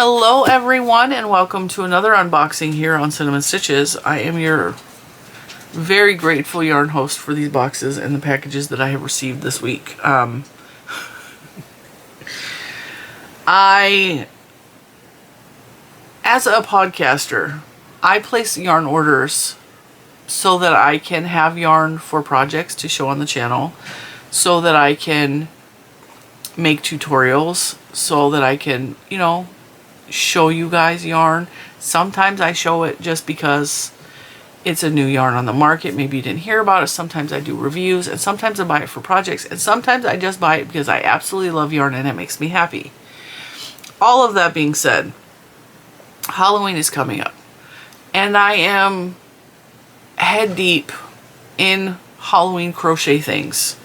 Hello everyone and welcome to another unboxing here on Cinnamon Stitches. I am your very grateful yarn host for these boxes and the packages that I have received this week. As a podcaster, I place yarn orders so that I can have yarn for projects to show on the channel, so that I can make tutorials, so that I can, show you guys yarn. Sometimes I show it just because it's a new yarn on the market. Maybe you didn't hear about it. Sometimes I do reviews, and sometimes I buy it for projects, and sometimes I just buy it because I absolutely love yarn and it makes me happy. All of that being said, Halloween is coming up, and I am head deep in Halloween crochet things.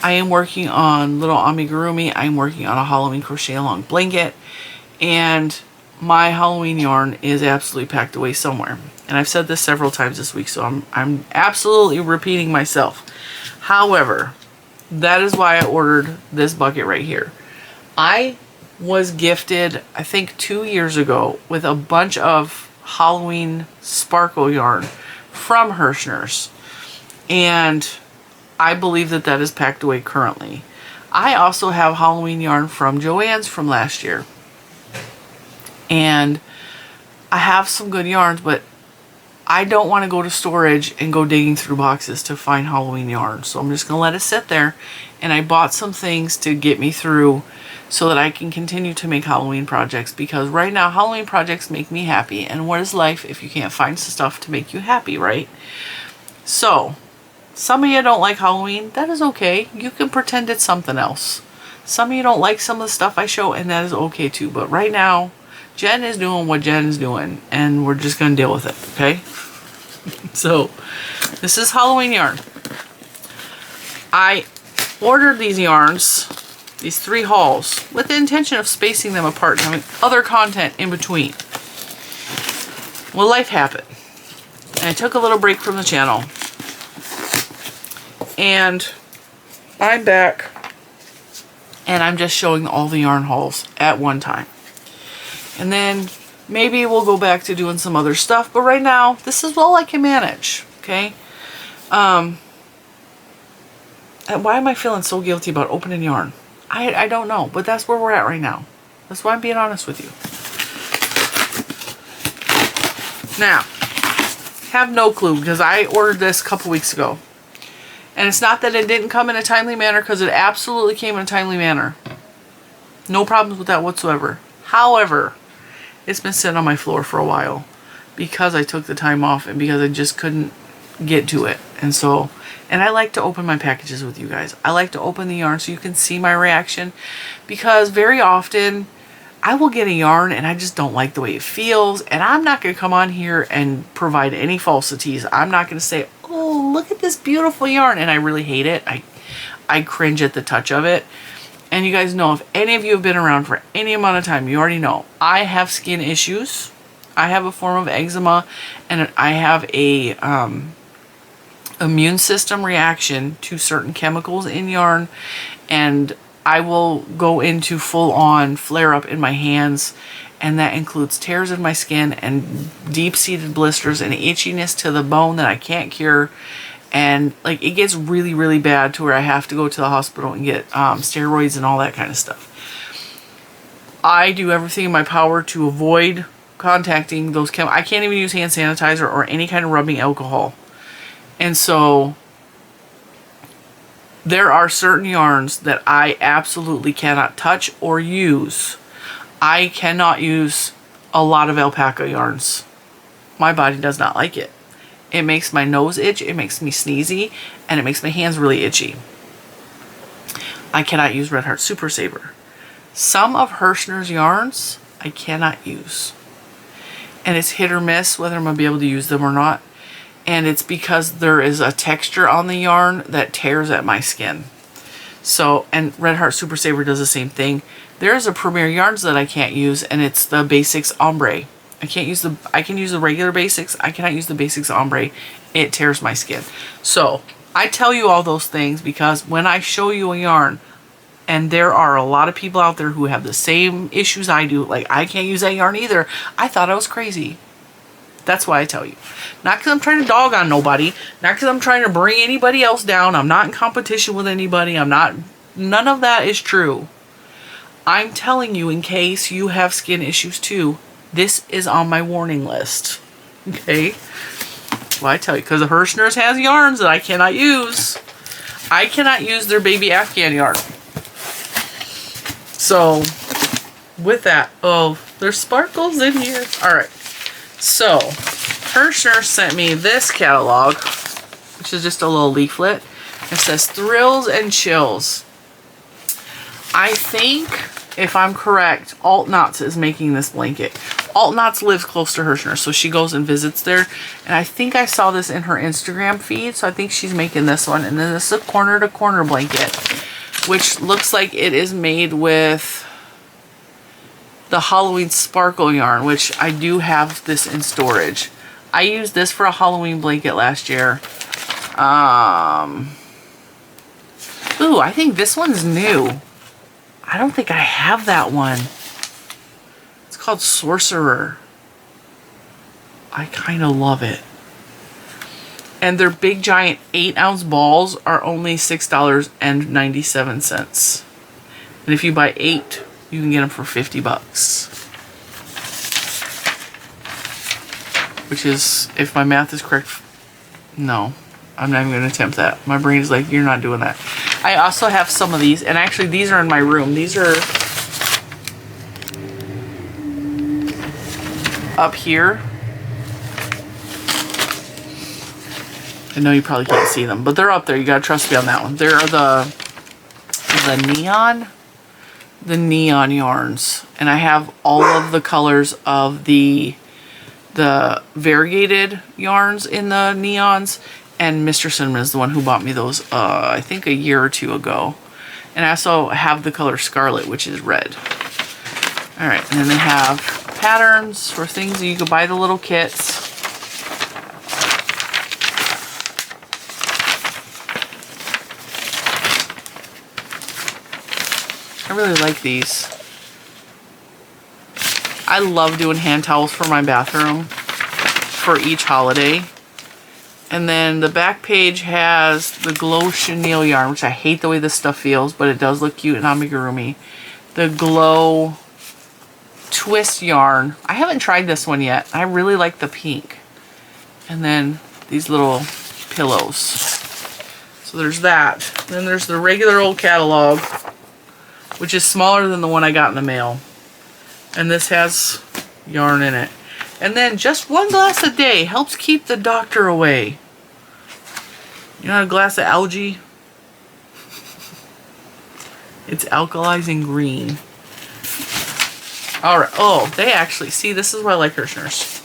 I am working on little amigurumi. I'm working on a Halloween crochet along blanket, and my Halloween yarn is absolutely packed away somewhere. And I've said this several times this week, so I'm absolutely repeating myself. However, that is why I ordered this bucket right here. I was gifted, I think 2 years ago, with a bunch of Halloween sparkle yarn from Herrschnerrs, and I believe that that is packed away currently. I also have Halloween yarn from Joann's from last year. And I have some good yarns, but I don't want to go to storage and go digging through boxes to find Halloween yarn. So I'm just going to let it sit there. And I bought some things to get me through so that I can continue to make Halloween projects. Because right now, Halloween projects make me happy. And what is life if you can't find stuff to make you happy, right? So, some of you don't like Halloween. That is okay. You can pretend it's something else. Some of you don't like some of the stuff I show, and that is okay too. But right now, Jen is doing what Jen is doing, and we're just going to deal with it, okay? So, this is Halloween yarn. I ordered these yarns, these 3 hauls, with the intention of spacing them apart and having other content in between. Well, life happened, and I took a little break from the channel, and I'm back, and I'm just showing all the yarn hauls at one time. And then maybe we'll go back to doing some other stuff. But right now, this is all I can manage. Okay? And why am I feeling so guilty about opening yarn? I don't know. But that's where we're at right now. That's why I'm being honest with you. Now, have no clue, because I ordered this a couple weeks ago. And it's not that it didn't come in a timely manner, because it absolutely came in a timely manner. No problems with that whatsoever. However, it's been sitting on my floor for a while because I took the time off and because I just couldn't get to it. And I like to open my packages with you guys. I like to open the yarn so you can see my reaction, because very often I will get a yarn and I just don't like the way it feels, and I'm not going to come on here and provide any falsities. I'm not going to say, oh, look at this beautiful yarn, and I really hate it. I cringe at the touch of it. And you guys know, if any of you have been around for any amount of time, you already know I have skin issues. I have a form of eczema, and I have a immune system reaction to certain chemicals in yarn, and I will go into full-on flare-up in my hands, and that includes tears in my skin and deep-seated blisters and itchiness to the bone that I can't cure. And like, it gets really, really bad to where I have to go to the hospital and get steroids and all that kind of stuff. I do everything in my power to avoid contacting those chemicals. I can't even use hand sanitizer or any kind of rubbing alcohol. And so there are certain yarns that I absolutely cannot touch or use. I cannot use a lot of alpaca yarns. My body does not like it. It makes my nose itch, it makes me sneezy, and it makes my hands really itchy. I cannot use Red Heart Super Saver. Some of Herrschner's yarns I cannot use. And it's hit or miss whether I'm going to be able to use them or not. And it's because there is a texture on the yarn that tears at my skin. So, and Red Heart Super Saver does the same thing. There's a Premier Yarns that I can't use, and it's the Basics Ombre. I can use the regular basics. I cannot use the basics ombre. It tears my skin. So I tell you all those things because when I show you a yarn, And there are a lot of people out there who have the same issues I do. Like, I can't use that yarn either. I thought I was crazy. That's why I tell you. Not because I'm trying to dog on nobody. Not because I'm trying to bring anybody else down. I'm not in competition with anybody. I'm not... None of that is true. I'm telling you, in case you have skin issues too, this is on my warning list. Okay? Well, I tell you, because the Herrschnerrs has yarns that I cannot use. I cannot use their baby Afghan yarn. So, with that, oh, there's sparkles in here. Alright, so, Herrschnerrs sent me this catalog, which is just a little leaflet. It says Thrills and Chills. I think, if I'm correct, Alt Knots is making this blanket. Alt Knots lives close to Herrschnerrs, so she goes and visits there. And I think I saw this in her Instagram feed, so I think she's making this one. And then this is a corner-to-corner blanket, which looks like it is made with the Halloween Sparkle yarn, which I do have this in storage. I used this for a Halloween blanket last year. Ooh, I think this one's new. I don't think I have that one. It's called Sorcerer. I kind of love it. And their big giant 8-ounce balls are only $6.97. And if you buy 8, you can get them for $50. Which is, if my math is correct, no. I'm not even going to attempt that. My brain is like, you're not doing that. I also have some of these, and actually these are in my room. These are up here. I know you probably can't see them, but they're up there. You gotta trust me on that one. They're the neon yarns, and I have all of the colors of the variegated yarns in the neons. And Mr. Cinnamon is the one who bought me those, I think a year or two ago. And I also have the color Scarlet, which is red. Alright, and then they have patterns for things that you can buy the little kits. I really like these. I love doing hand towels for my bathroom for each holiday. And then the back page has the Glow Chenille yarn, which I hate the way this stuff feels, but it does look cute and amigurumi. The Glow Twist yarn. I haven't tried this one yet. I really like the pink. And then these little pillows. So there's that. Then there's the regular old catalog, which is smaller than the one I got in the mail. And this has yarn in it. And then just one glass a day helps keep the doctor away. You know, a glass of algae? It's alkalizing green. Alright. Oh, they actually, see, this is why I like Herrschnerrs.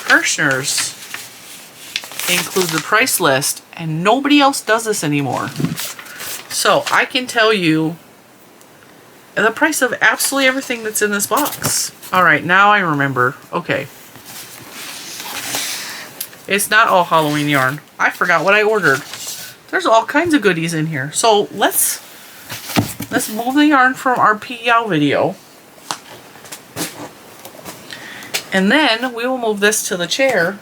Herrschnerrs includes the price list, and nobody else does this anymore. So, I can tell you the price of absolutely everything that's in this box. Alright, now I remember. Okay. It's not all Halloween yarn. I forgot what I ordered. There's all kinds of goodies in here. So let's move the yarn from our PYOW video. And then we will move this to the chair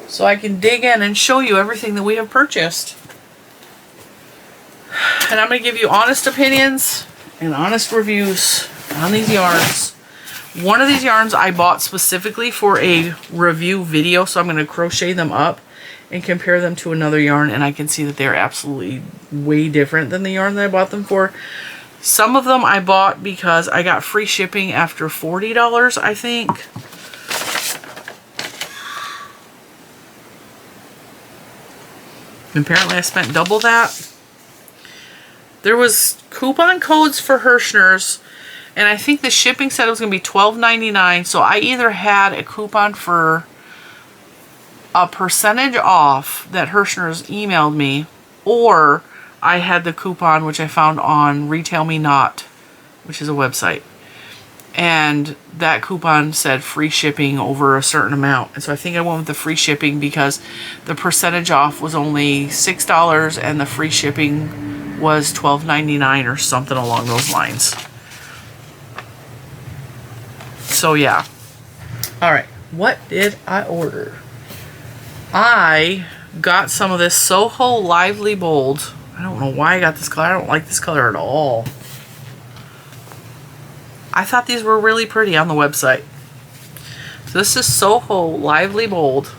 so I can dig in and show you everything that we have purchased. And I'm going to give you honest opinions and honest reviews on these yarns. One of these yarns I bought specifically for a review video, so I'm going to crochet them up and compare them to another yarn, and I can see that they're absolutely way different than the yarn that I bought them for. Some of them I bought because I got free shipping after $40, I think. And apparently I spent double that. There was coupon codes for Herrschnerrs, and I think the shipping said it was going to be $12.99, so I either had a coupon for a percentage off that Herrschnerrs emailed me, or I had the coupon which I found on Retail Me Not, which is a website. And that coupon said free shipping over a certain amount. And so I think I went with the free shipping because the percentage off was only $6 and the free shipping was $12.99 or something along those lines. So yeah. All right, what did I order? I got some of this Soho Lively Bold. I don't know why I got this color. I don't like this color at all. I thought these were really pretty on the website. So this is Soho Lively Bold.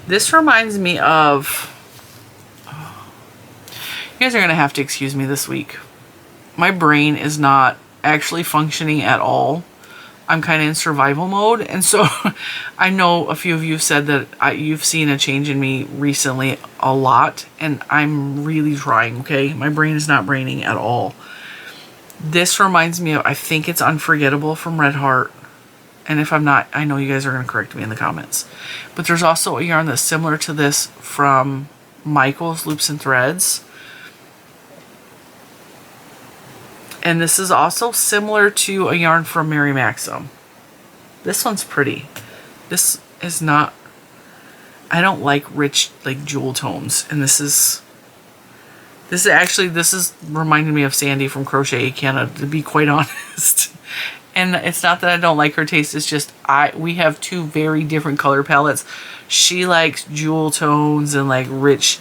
This reminds me of... You guys are going to have to excuse me this week. My brain is not actually functioning at all. I'm kind of in survival mode. And so I know a few of you said that you've seen a change in me recently a lot. And I'm really trying, okay? My brain is not braining at all. This reminds me of, I think it's Unforgettable from Red Heart. And if I'm not, I know you guys are going to correct me in the comments. But there's also a yarn that's similar to this from Michael's Loops and Threads. And this is also similar to a yarn from Mary Maxim. This one's pretty. This is not, I don't like rich like jewel tones. And this is reminding me of Sandy from Crochet Canada, to be quite honest. And it's not that I don't like her taste, it's just we have two very different color palettes. She likes jewel tones and like rich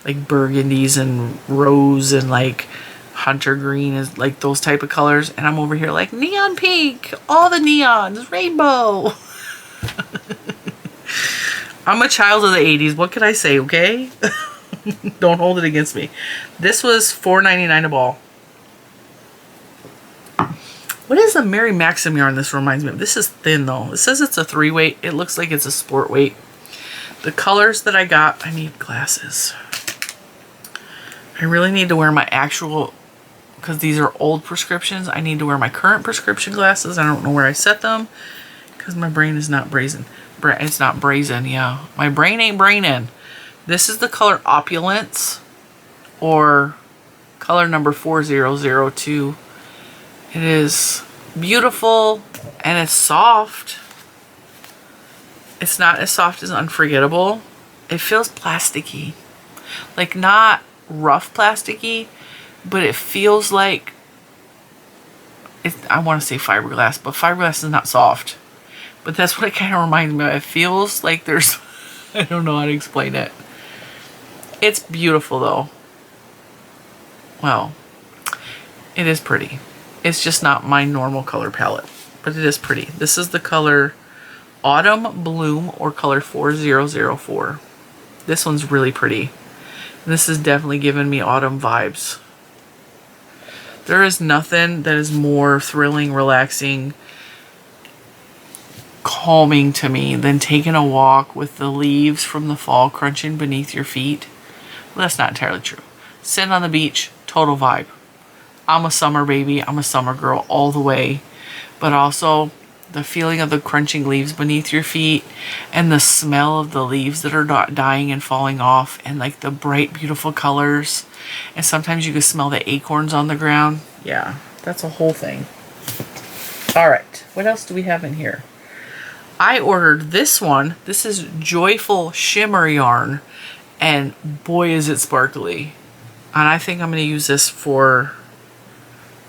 like burgundies and rose and like hunter green, is like those type of colors, and I'm over here like neon pink, all the neons, rainbow. I'm a child of the 80s, what can I say, okay? Don't hold it against me. This was $4.99 a ball. What is the Mary Maxim yarn this reminds me of? This is thin though. It says it's a 3-weight. It looks like it's a sport weight. The colors that I got, I need glasses. I really need to wear my actual, because these are old prescriptions, I need to wear my current prescription glasses. I don't know where I set them because my brain is not brazen. It's not brazen, yeah. My brain ain't braining. This is the color Opulence, or color number 4002. It is beautiful and it's soft. It's not as soft as Unforgettable. It feels plasticky. Like not rough plasticky, but it feels like, I want to say fiberglass, but fiberglass is not soft. But that's what it kind of reminds me of. It feels like there's, I don't know how to explain it. It's beautiful though. Well, it is pretty. It's just not my normal color palette, but it is pretty. This is the color Autumn Bloom, or color 4004. This one's really pretty. This is definitely giving me autumn vibes. There is nothing that is more thrilling, relaxing, calming to me than taking a walk with the leaves from the fall crunching beneath your feet. Well, that's not entirely true. Sitting on the beach, total vibe. I'm a summer baby. I'm a summer girl all the way. But also the feeling of the crunching leaves beneath your feet and the smell of the leaves that are dying and falling off, and like the bright, beautiful colors. And sometimes you can smell the acorns on the ground. Yeah, that's a whole thing. All right, what else do we have in here? I ordered this one. This is Joyful Shimmer yarn, and boy is it sparkly. And I think I'm going to use this for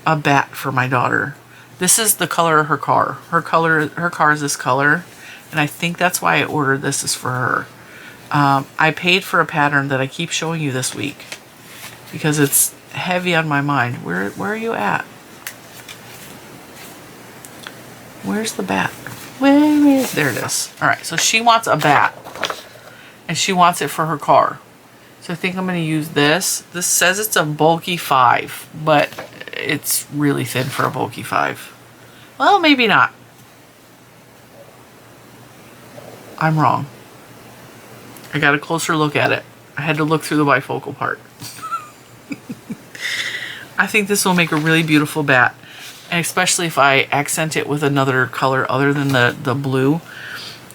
a bat for my daughter. This is the color of her car. Her car is this color, and I think that's why I ordered this, is for her. I paid for a pattern that I keep showing you this week because it's heavy on my mind. Where are you at? Where's the bat? There it is. All right, so she wants a bat, and she wants it for her car. So I think I'm going to use this. This says it's a bulky 5, but it's really thin for a bulky 5. Well, maybe not. I'm wrong. I got a closer look at it. I had to look through the bifocal part. I think this will make a really beautiful bat, and especially if I accent it with another color other than the blue.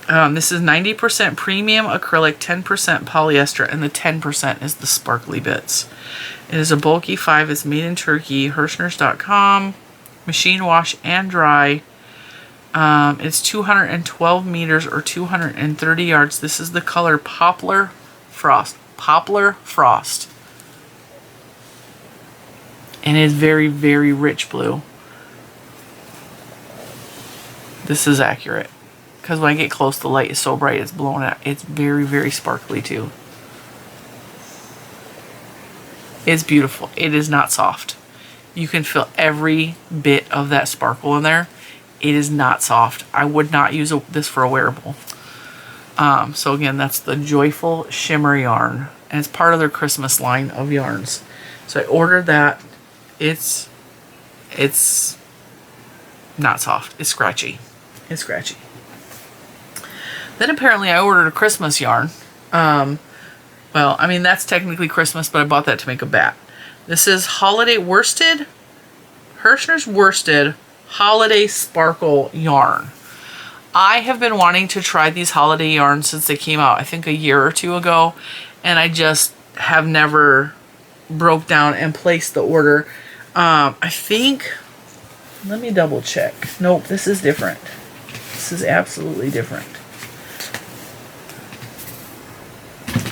This is 90% premium acrylic, 10% polyester, and the 10% is the sparkly bits. It is a bulky 5. It's made in Turkey. Herrschnerrs.com. Machine wash and dry. It's 212 meters or 230 yards. This is the color Poplar Frost. Poplar Frost. And it's very, very rich blue. This is accurate. Because when I get close, the light is so bright, it's blowing out. It's very, very sparkly too. It's beautiful. It is not soft. You can feel every bit of that sparkle in there. It is not soft. I would not use this for a wearable. So again, that's the Joyful Shimmer yarn. And it's part of their Christmas line of yarns. So I ordered that. It's not soft. It's scratchy. It's scratchy. Then apparently I ordered a Christmas yarn. Well, I mean, that's technically Christmas, but I bought that to make a bat. This is Holiday Worsted. Herrschner's Worsted Holiday Sparkle Yarn. I have been wanting to try these holiday yarns since they came out, I think a year or two ago. And I just have never broke down and placed the order. I think, let me double check. Nope, this is different. This is absolutely different.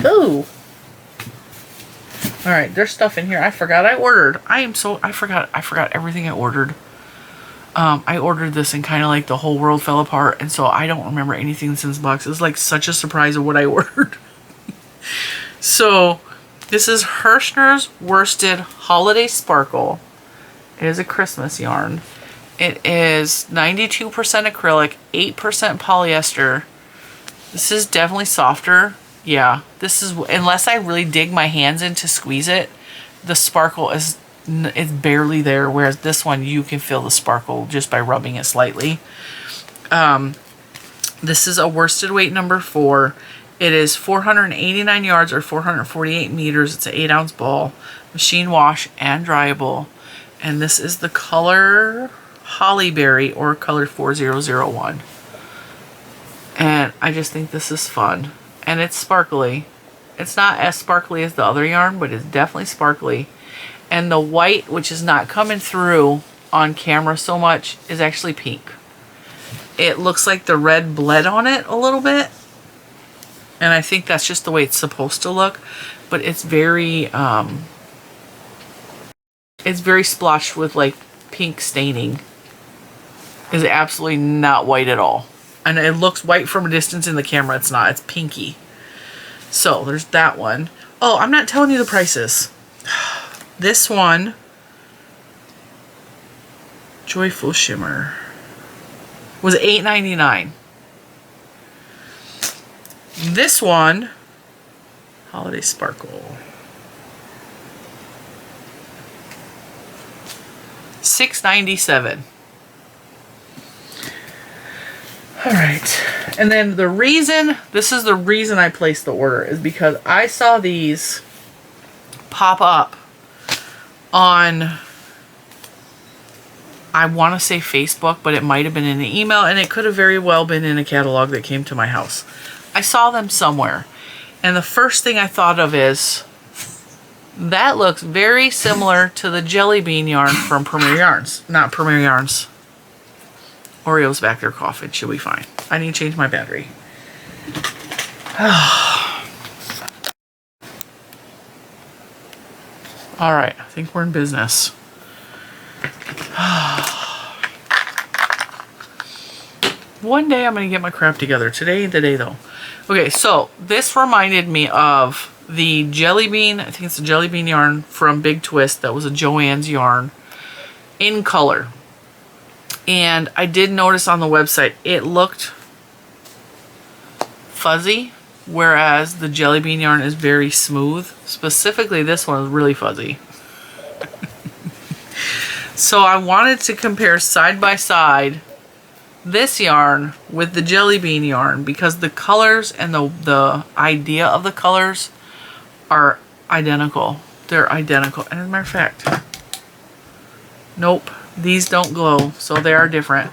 Ooh. All right, there's stuff in here I forgot I ordered. I forgot everything I ordered. I ordered this and kind of like the whole world fell apart, and so I don't remember anything that's in this box. It's like such a surprise of what I ordered. So this is Herrschner's Worsted Holiday Sparkle. It is a Christmas yarn. It is 92% acrylic, 8% polyester. This is definitely softer. Yeah, this is, unless I really dig my hands in to squeeze it, the sparkle is barely there, whereas this one you can feel the sparkle just by rubbing it slightly. This is a worsted weight number 4. It is 489 yards or 448 meters. It's an 8-ounce ball, machine wash and dryable. And this is the color Hollyberry or color 4001. And I just think this is fun. And it's sparkly. It's not as sparkly as the other yarn, but it's definitely sparkly. And the white, which is not coming through on camera so much, is actually pink. It looks like the red bled on it a little bit. And I think that's just the way it's supposed to look. But it's very splotched with like pink staining. It's absolutely not white at all. And it looks white from a distance in the camera. It's not. It's pinky. So there's that one. Oh, I'm not telling you the prices. This one, Joyful Shimmer, was $8.99. This one, Holiday Sparkle, $6.97. All right, and then this is the reason I placed the order, is because I saw these pop up on, I want to say Facebook, but it might have been in an email, and it could have very well been in a catalog that came to my house. I saw them somewhere, and the first thing I thought of is, that looks very similar to the Jelly Bean yarn from Premier Yarns. Not Premier Yarns. Oreo's back there coughing. She'll be fine. I need to change my battery. All right, I think we're in business. One day I'm going to get my crap together. Today ain't the day, though. Okay, so this reminded me of the Jelly Bean. I think it's a Jelly Bean yarn from Big Twist. That was a Joann's yarn in color. And I did notice on the website it looked fuzzy, whereas the Jelly Bean yarn is very smooth. Specifically, this one is really fuzzy. So I wanted to compare side by side this yarn with the Jelly Bean yarn, because the colors and the idea of the colors are identical. They're identical. And as a matter of fact, nope, these don't glow, so they are different.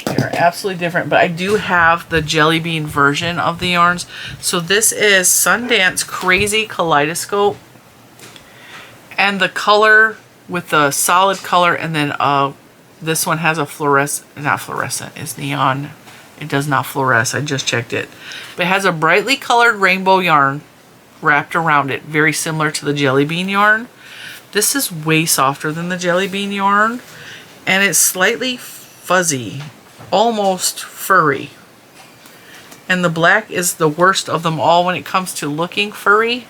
They are absolutely different, but I do have the Jelly Bean version of the yarns. So this is Sundance Crazy Kaleidoscope, and the color with the solid color, and then this one has a not fluorescent, it's neon. It does not fluoresce, I just checked it. But it has a brightly colored rainbow yarn wrapped around it, very similar to the Jelly Bean yarn. This is way softer than the Jelly Bean yarn, and it's slightly fuzzy, almost furry. And the black is the worst of them all when it comes to looking furry.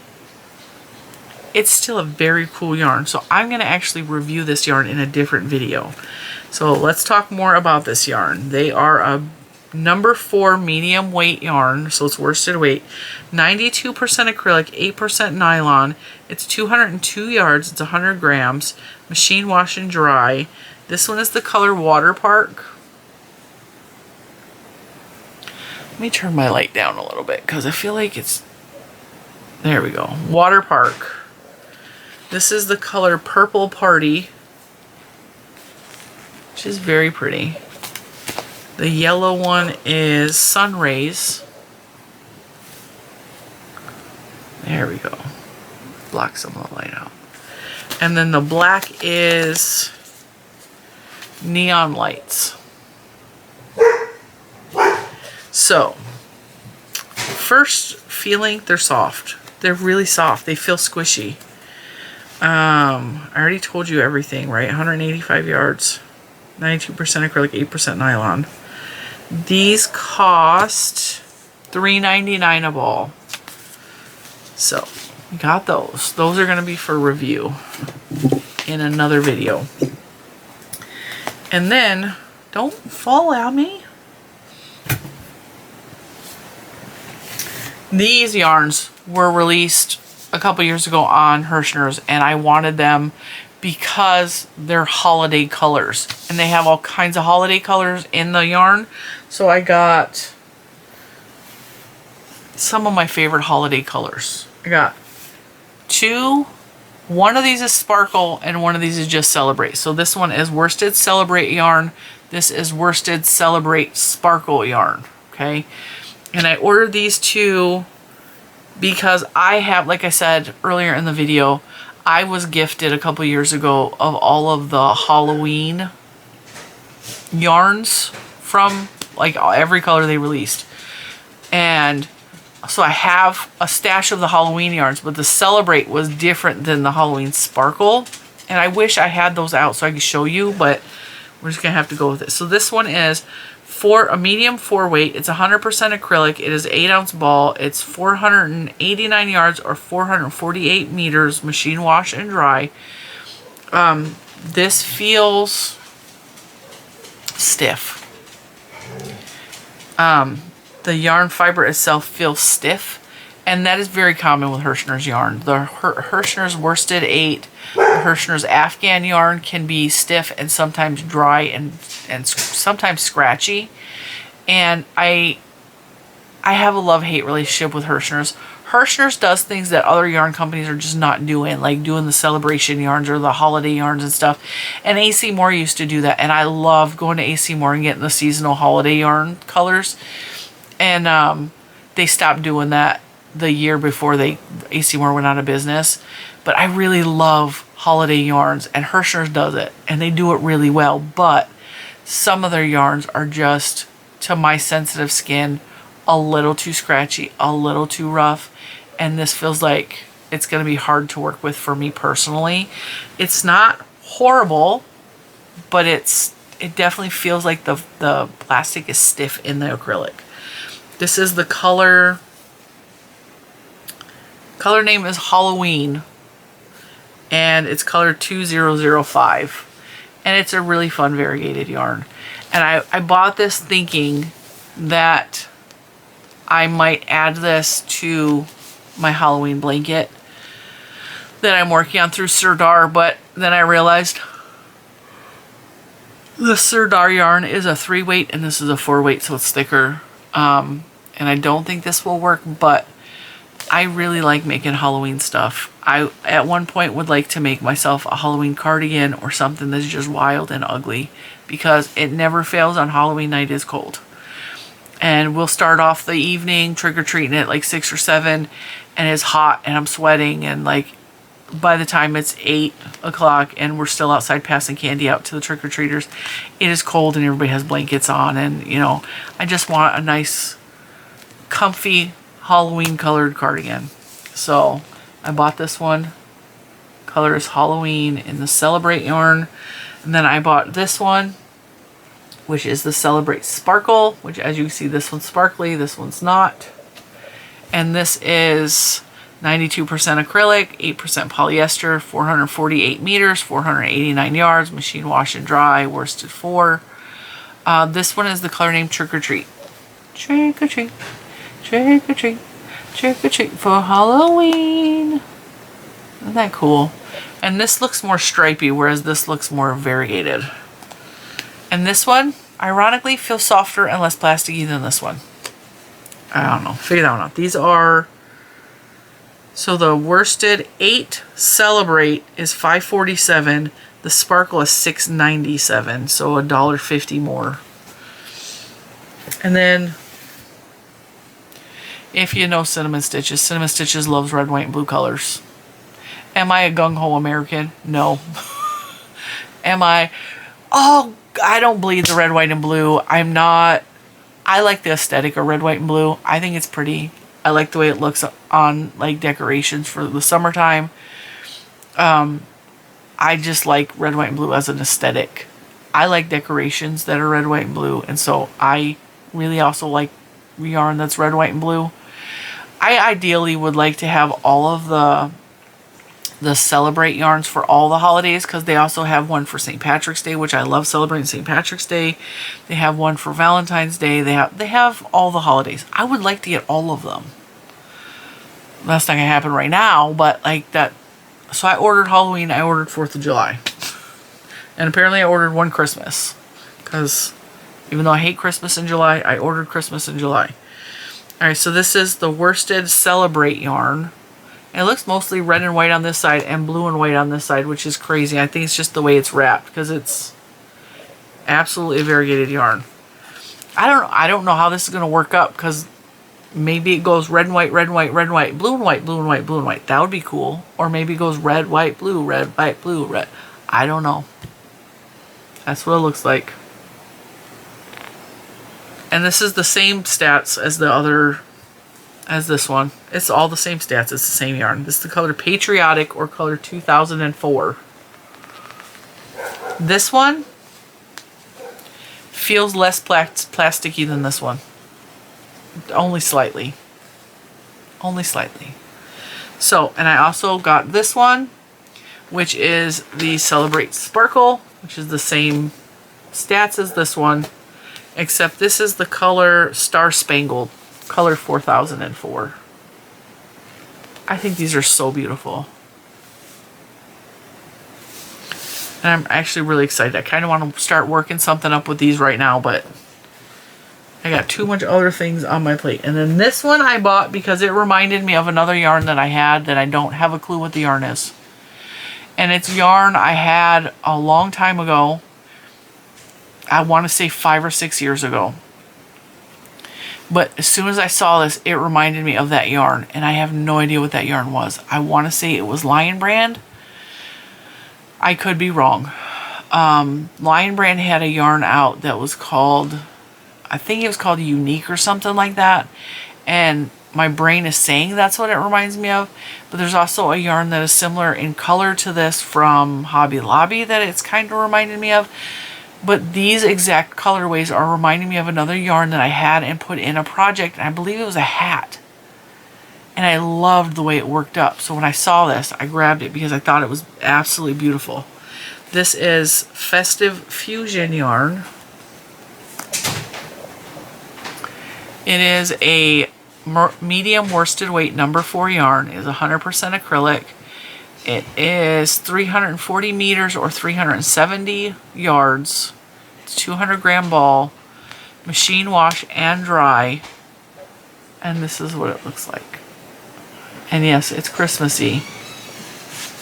It's still a very cool yarn, so I'm going to actually review this yarn in a different video. So let's talk more about this yarn. They are a number 4 medium weight yarn, so it's worsted weight, 92% acrylic, 8% nylon. It's 202 yards, it's 100 grams, machine wash and dry. This one is the color Water Park. Let me turn my light down a little bit because I feel like it's, there we go, Water Park. This is the color Purple Party, which is very pretty. The yellow one is Sun Rays. There we go. Block some of the light out. And then the black is Neon Lights. So, first feeling, they're soft. They're really soft. They feel squishy. I already told you everything, right? 185 yards, 92% acrylic, 8% nylon. These cost $3.99 a ball. So, we got those. Those are going to be for review in another video. And then, don't fall at me. These yarns were released a couple years ago on Herrschner's, and I wanted them because they're holiday colors, and they have all kinds of holiday colors in the yarn. So I got some of my favorite holiday colors. I got two. One of these is Sparkle and one of these is just Celebrate. So this one is Worsted Celebrate yarn. This is Worsted Celebrate Sparkle yarn. Okay. And I ordered these two because I have, like I said earlier in the video, I was gifted a couple years ago of all of the Halloween yarns from like every color they released. And so I have a stash of the Halloween yarns, but the Celebrate was different than the Halloween Sparkle. And I wish I had those out so I could show you, but we're just going to have to go with it. So this one is a medium 4 weight. It's 100% acrylic. It is 8-ounce ball. It's 489 yards or 448 meters, machine wash and dry. This feels stiff. The yarn fiber itself feels stiff, and that is very common with Herrschner's yarn. The Herrschner's Worsted 8, the Herrschner's Afghan yarn can be stiff and sometimes dry and sometimes scratchy. And I have a love-hate relationship with Herrschner's. Herrschner's does things that other yarn companies are just not doing, like doing the celebration yarns or the holiday yarns and stuff. And AC Moore used to do that, and I love going to AC Moore and getting the seasonal holiday yarn colors. And they stopped doing that the year before AC Moore went out of business. But I really love holiday yarns, and Herrschner's does it, and they do it really well. But some of their yarns are just, to my sensitive skin, a little too scratchy, a little too rough, and this feels like it's going to be hard to work with for me personally. It's not horrible, but it definitely feels like the plastic is stiff in the acrylic. This is the color name is Halloween, and it's color 2005, and it's a really fun variegated yarn. And I bought this thinking that I might add this to my Halloween blanket that I'm working on through Sirdar, but then I realized the Sirdar yarn is a 3 weight and this is a 4 weight, so it's thicker. And I don't think this will work, but I really like making Halloween stuff. I, at one point, would like to make myself a Halloween cardigan or something that's just wild and ugly, because it never fails on Halloween night is cold. And we'll start off the evening trick-or-treating at like 6 or 7, and it's hot and I'm sweating, and like by the time it's 8 o'clock and we're still outside passing candy out to the trick-or-treaters, it is cold and everybody has blankets on, and you know, I just want a nice comfy Halloween colored cardigan. So I bought this one Color is Halloween in the Celebrate yarn. And then I bought this one, which is the Celebrate Sparkle, which as you can see, this one's sparkly, this one's not. And this is 92% acrylic, 8% polyester, 448 meters, 489 yards, machine wash and dry, worsted 4. This one is the color name Trick or Treat. Trick or treat, trick or treat, trick or treat for Halloween. Isn't that cool? And this looks more stripy, whereas this looks more variegated. And this one, ironically, feels softer and less plasticky than this one. I don't know. Figure that one out. These are... So the worsted 8 Celebrate is $5.47. The Sparkle is $6.97. So $1.50 more. And then, if you know Cinnamon Stitches loves red, white, and blue colors. Am I a gung-ho American? No. Am I? Oh, I don't bleed the red, white, and blue. I'm not. I like the aesthetic of red, white, and blue. I think it's pretty. I like the way it looks on like decorations for the summertime. I just like red, white, and blue as an aesthetic. I like decorations that are red, white, and blue. And so I really also like yarn that's red, white, and blue. I ideally would like to have all of the Celebrate yarns for all the holidays, because they also have one for St. Patrick's Day, which I love celebrating St. Patrick's Day. They have one for Valentine's Day. They have all the holidays. I would like to get all of them. That's not gonna happen right now, but like that. So I ordered Halloween, I ordered 4th of July. And apparently I ordered one Christmas, because even though I hate Christmas in July, I ordered Christmas in July. Alright, so this is the worsted Celebrate yarn. And it looks mostly red and white on this side and blue and white on this side, which is crazy. I think it's just the way it's wrapped, because it's absolutely a variegated yarn. I don't know how this is going to work up, because maybe it goes red and white, red and white, red and white, blue and white, blue and white, blue and white. That would be cool. Or maybe it goes red, white, blue, red, white, blue, red. I don't know. That's what it looks like. And this is the same stats as the other, as this one. It's all the same stats. It's the same yarn. This is the color Patriotic, or color 2004. This one feels less plasticky than this one. Only slightly. Only slightly. So, and I also got this one, which is the Celebrate Sparkle, which is the same stats as this one, except this is the color Star Spangled, color 4004. I think these are so beautiful. And I'm actually really excited. I kind of want to start working something up with these right now, but I got too much other things on my plate. And then this one I bought because it reminded me of another yarn that I had that I don't have a clue what the yarn is. And it's yarn I had a long time ago. I want to say 5 or 6 years ago. But as soon as I saw this, it reminded me of that yarn. And I have no idea what that yarn was. I want to say it was Lion Brand. I could be wrong. Lion Brand had a yarn out that was called, I think it was called Unique or something like that. And my brain is saying that's what it reminds me of. But there's also a yarn that is similar in color to this from Hobby Lobby that it's kind of reminded me of. But these exact colorways are reminding me of another yarn that I had and put in a project. And I believe it was a hat. And I loved the way it worked up. So when I saw this, I grabbed it because I thought it was absolutely beautiful. This is Festive Fusion yarn. It is a medium worsted weight number 4 yarn. It is 100% acrylic. It is 340 meters or 370 yards. It's 200 gram ball. Machine wash and dry. And this is what it looks like. And yes, it's Christmassy.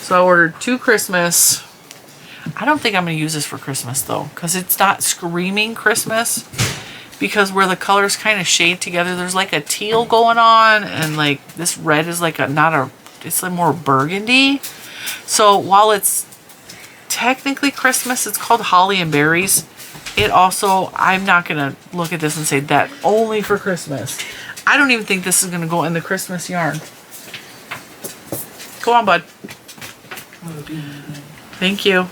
So I ordered 2 Christmas. I don't think I'm going to use this for Christmas though, because it's not screaming Christmas. Because where the colors kind of shade together, there's like a teal going on, and like this red is like it's like more burgundy. So while it's technically Christmas, it's called Holly and Berries. It also, I'm not going to look at this and say that only for Christmas. I don't even think this is going to go in the Christmas yarn. Go on, bud. Thank you.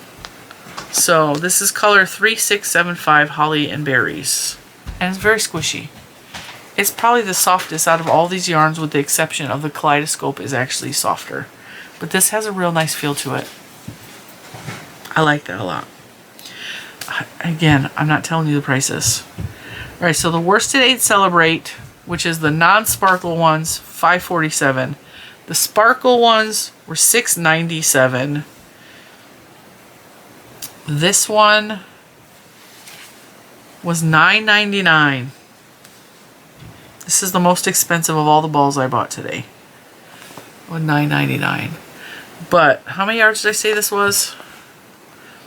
So this is color 3675, Holly and Berries. And it's very squishy. It's probably the softest out of all these yarns, with the exception of the Kaleidoscope is actually softer. But this has a real nice feel to it. I like that a lot. Again, I'm not telling you the prices. All right, so the Worsted Aid Celebrate, which is the non-sparkle ones, $5.47. The sparkle ones were $6.97. This one was $9.99. This is the most expensive of all the balls I bought today. With $9.99. But how many yards did I say this was?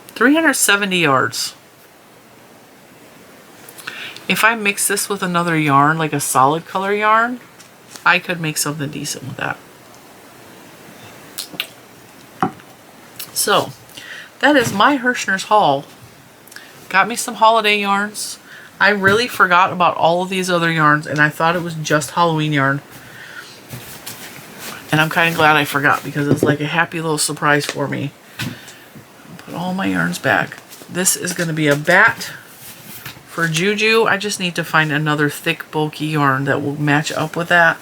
370 yards. If I mix this with another yarn, like a solid color yarn, I could make something decent with that. So, that is my Herrschner's haul. Got me some holiday yarns. I really forgot about all of these other yarns, and I thought it was just Halloween yarn. And I'm kind of glad I forgot, because it's like a happy little surprise for me. Put all my yarns back. This is going to be a bat for Juju. I just need to find another thick, bulky yarn that will match up with that.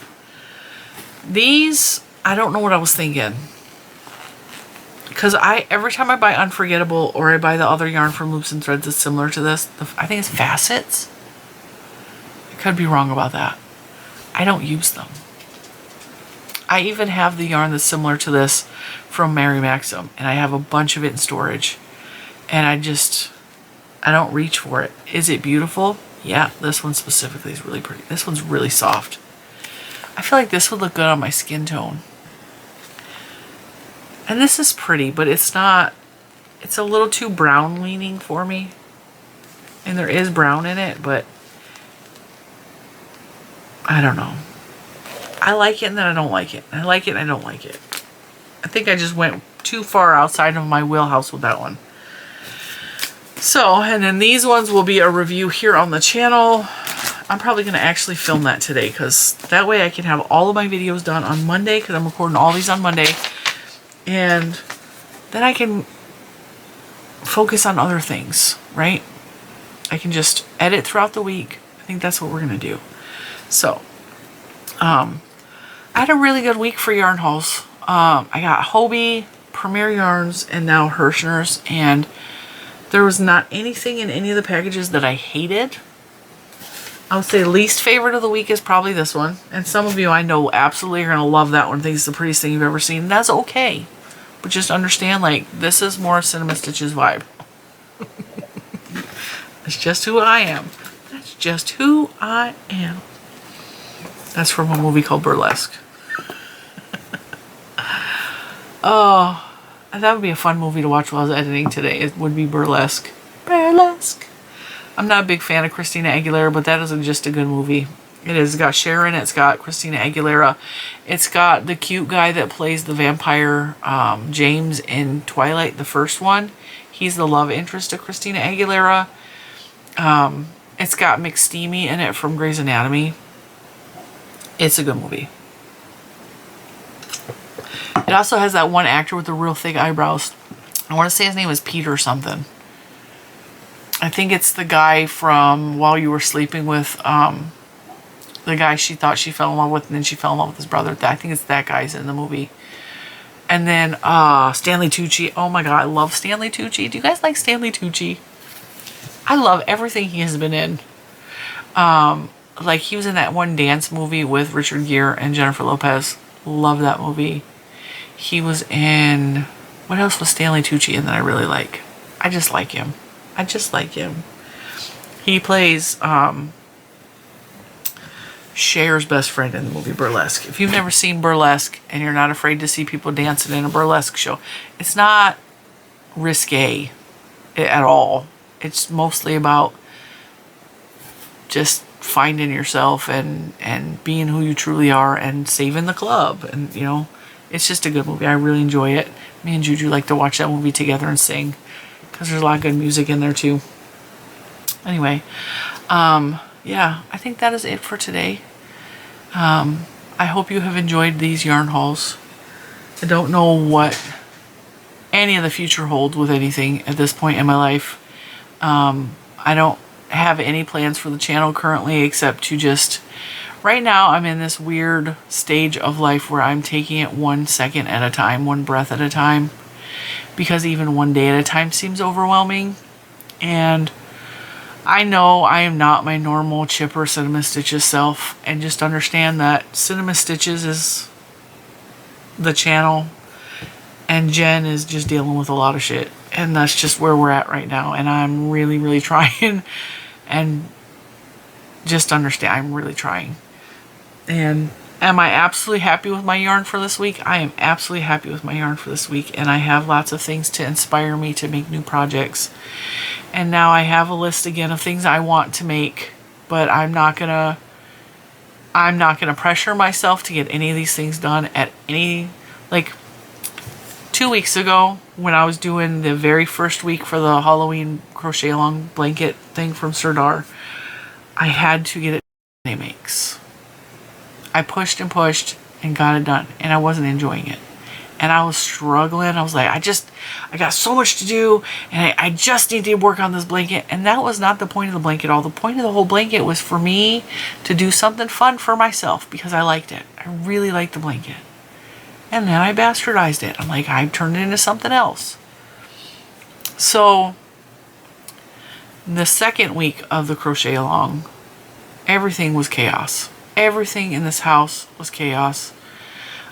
These, I don't know what I was thinking. Because every time I buy Unforgettable or I buy the other yarn from Loops and Threads that's similar to this, I think it's Facets. I could be wrong about that. I don't use them. I even have the yarn that's similar to this from Mary Maxim, and I have a bunch of it in storage. And I don't reach for it. Is it beautiful? Yeah, this one specifically is really pretty. This one's really soft. I feel like this would look good on my skin tone. And this is pretty, but it's not, it's a little too brown leaning for me. And there is brown in it, but I don't know. I like it and then I don't like it. I like it and I don't like it. I think I just went too far outside of my wheelhouse with that one. So, and then these ones will be a review here on the channel. I'm probably going to actually film that today, because that way I can have all of my videos done on Monday, because I'm recording all these on Monday. And then I can focus on other things, right? I can just edit throughout the week. I think that's what we're going to do. So, I had a really good week for yarn hauls. I got Hobie, Premier Yarns, and now Herrschner's, and there was not anything in any of the packages that I hated. I would say least favorite of the week is probably this one. And some of you I know absolutely are going to love that one. Think it's the prettiest thing you've ever seen. That's okay. But just understand, like, this is more Cinema Stitches vibe. That's just who I am. That's just who I am. That's from a movie called Burlesque. Oh, that would be a fun movie to watch while I was editing today. It would be Burlesque. Burlesque. I'm not a big fan of Christina Aguilera, but that is just a good movie. It is. It's got Cher in it. It's got Christina Aguilera. It's got the cute guy that plays the vampire, James, in Twilight, the first one. He's the love interest of Christina Aguilera. It's got McSteamy in it from Grey's Anatomy. It's a good movie. It also has that one actor with the real thick eyebrows. I want to say his name is Peter something. I think it's the guy from While You Were Sleeping with the guy she thought she fell in love with, and then she fell in love with his brother. I think it's that guy's in the movie. And then Stanley Tucci. Oh my god, I love Stanley Tucci. Do you guys like Stanley Tucci? I love everything he has been in. Like, he was in that one dance movie with Richard Gere and Jennifer Lopez. Love that movie. He was in... What else was Stanley Tucci in that I really like? I just like him. I just like him. He plays Cher's best friend in the movie Burlesque. If you've never seen Burlesque and you're not afraid to see people dancing in a burlesque show, it's not risque at all. It's mostly about just finding yourself and being who you truly are and saving the club. And, you know, it's just a good movie. I really enjoy it. Me and Juju like to watch that movie together and sing, because there's a lot of good music in there too. Anyway, yeah, I think that is it for today. I hope you have enjoyed these yarn hauls. I don't know what any of the future holds with anything at this point in my life. I don't have any plans for the channel currently, except to just, right now I'm in this weird stage of life where I'm taking it 1 second at a time, 1 breath at a time, because even 1 day at a time seems overwhelming. And I know I am not my normal chipper Cinema Stitches self, and just understand that Cinema Stitches is the channel and Jen is just dealing with a lot of shit, and that's just where we're at right now. And I'm really trying, and just understand I'm really trying. And am I absolutely happy with my yarn for this week? I am absolutely happy with my yarn for this week, and I have lots of things to inspire me to make new projects. And now I have a list again of things I want to make, but I'm not gonna pressure myself to get any of these things done at any, like 2 weeks ago when I was doing the very first week for the Halloween crochet along blanket thing from Serdar, I had to get it done. Makes. I pushed and pushed and got it done, and I wasn't enjoying it. And I was struggling. I was like, I got so much to do, and I just need to work on this blanket. And that was not the point of the blanket at all. The point of the whole blanket was for me to do something fun for myself because I liked it. I really liked the blanket. And then I bastardized it. I'm like, I turned it into something else. So the second week of the crochet along, everything was chaos. Everything in this house was chaos.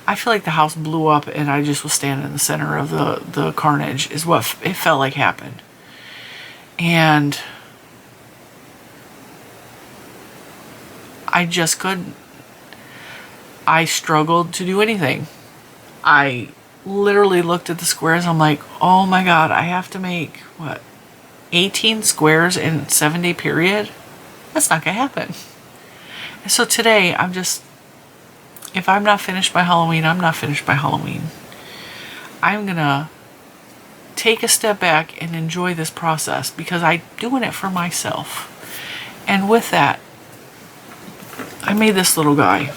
I feel like the house blew up and I just was standing in the center of the carnage is what it felt like happened. And I just couldn't. I struggled to do anything. I literally looked at the squares. I'm like, oh my God, I have to make, what, 18 squares in a 7-day period? That's not going to happen. And so today, I'm just, if I'm not finished by Halloween, I'm not finished by Halloween. I'm going to take a step back and enjoy this process because I'm doing it for myself. And with that, I made this little guy.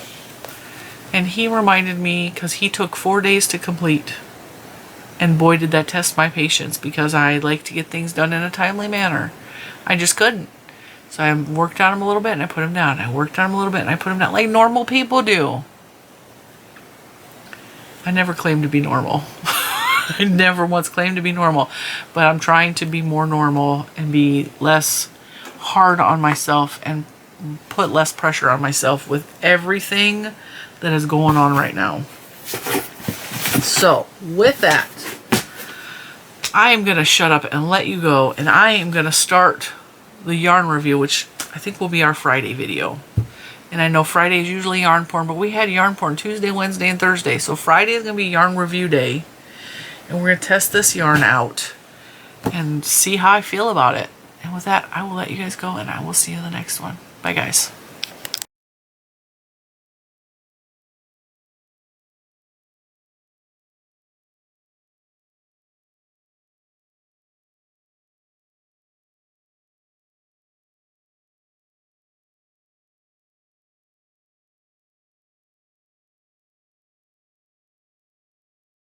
And he reminded me, because he took 4 days to complete. And boy, did that test my patience, because I like to get things done in a timely manner. I just couldn't. So I worked on him a little bit and I put him down. I worked on him a little bit and I put him down, like normal people do. I never claimed to be normal. I never once claimed to be normal. But I'm trying to be more normal and be less hard on myself and put less pressure on myself with everything that is going on right now. So with that, I am going to shut up and let you go, and I am going to start the yarn review, which I think will be our Friday video. And I know Friday is usually yarn porn, but we had yarn porn Tuesday, Wednesday, and Thursday. So Friday is going to be yarn review day. And we're going to test this yarn out and see how I feel about it. And with that, I will let you guys go, and I will see you in the next one. Bye, guys.